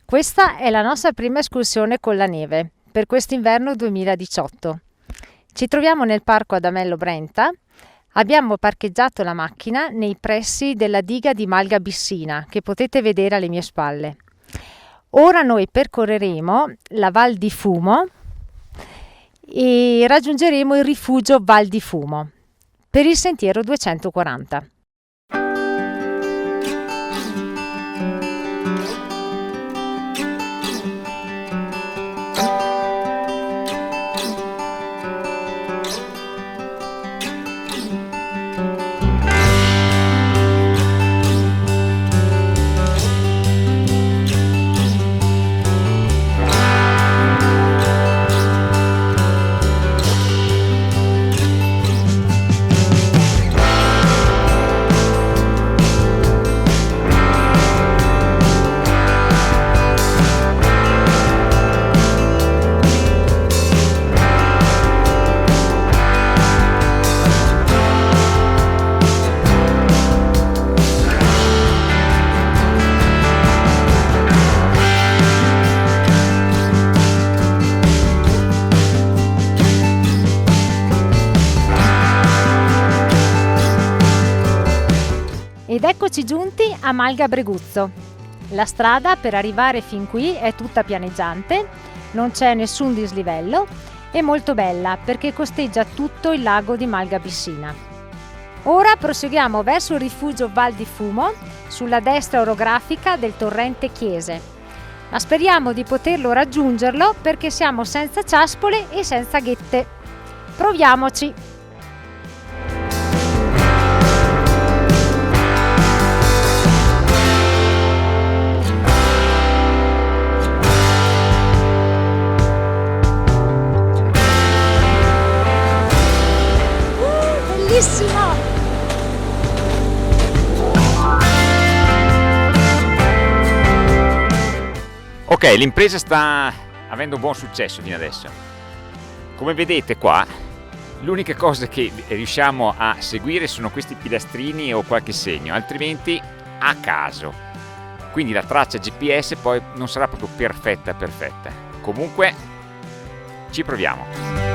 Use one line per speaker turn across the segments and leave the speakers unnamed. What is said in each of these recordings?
Questa è la nostra prima escursione con la neve per quest'inverno 2018. Ci troviamo nel parco Adamello Brenta. Abbiamo parcheggiato la macchina nei pressi della diga di Malga Bissina, che potete vedere alle mie spalle. Ora noi percorreremo la Val di Fumo e raggiungeremo il rifugio Val di Fumo per il sentiero 240. Ed eccoci giunti a Malga Breguzzo. La strada per arrivare fin qui è tutta pianeggiante, non c'è nessun dislivello, è molto bella perché costeggia tutto il lago di Malga Bissina. Ora proseguiamo verso il rifugio Val di Fumo, sulla destra orografica del torrente Chiese. Ma speriamo di poterlo raggiungerlo perché siamo senza ciaspole e senza ghette. Proviamoci! Bellissimo!
Ok, l'impresa sta avendo buon successo fino adesso. Come vedete qua, l'unica cosa che riusciamo a seguire sono questi pilastrini o qualche segno, altrimenti a caso. Quindi la traccia GPS poi non sarà proprio perfetta. Comunque ci proviamo.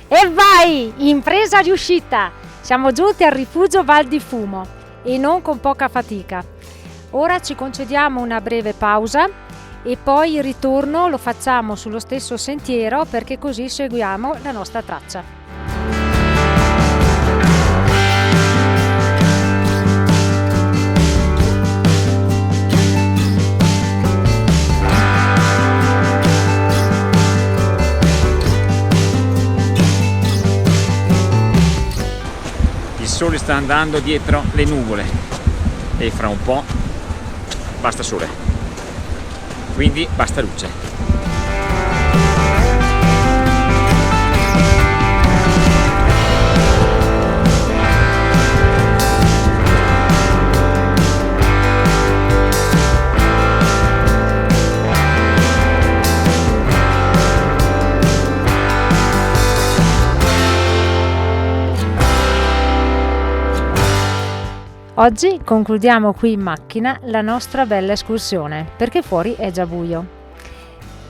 E vai! Impresa riuscita! Siamo giunti al rifugio Val di Fumo e non con poca fatica. Ora ci concediamo una breve pausa e poi il ritorno lo facciamo sullo stesso sentiero perché così seguiamo la nostra traccia.
Il sole sta andando dietro le nuvole e fra un po' basta sole, quindi basta luce.
Oggi concludiamo qui in macchina la nostra bella escursione perché fuori è già buio.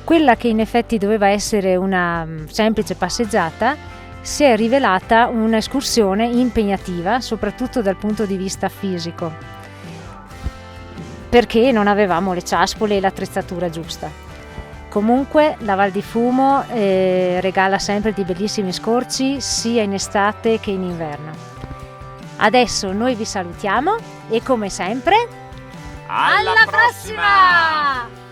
Quella che in effetti doveva essere una semplice passeggiata si è rivelata un'escursione impegnativa, soprattutto dal punto di vista fisico, perché non avevamo le ciaspole e l'attrezzatura giusta. Comunque la Val di Fumo regala sempre di bellissimi scorci sia in estate che in inverno. Adesso noi vi salutiamo e come sempre
Alla prossima!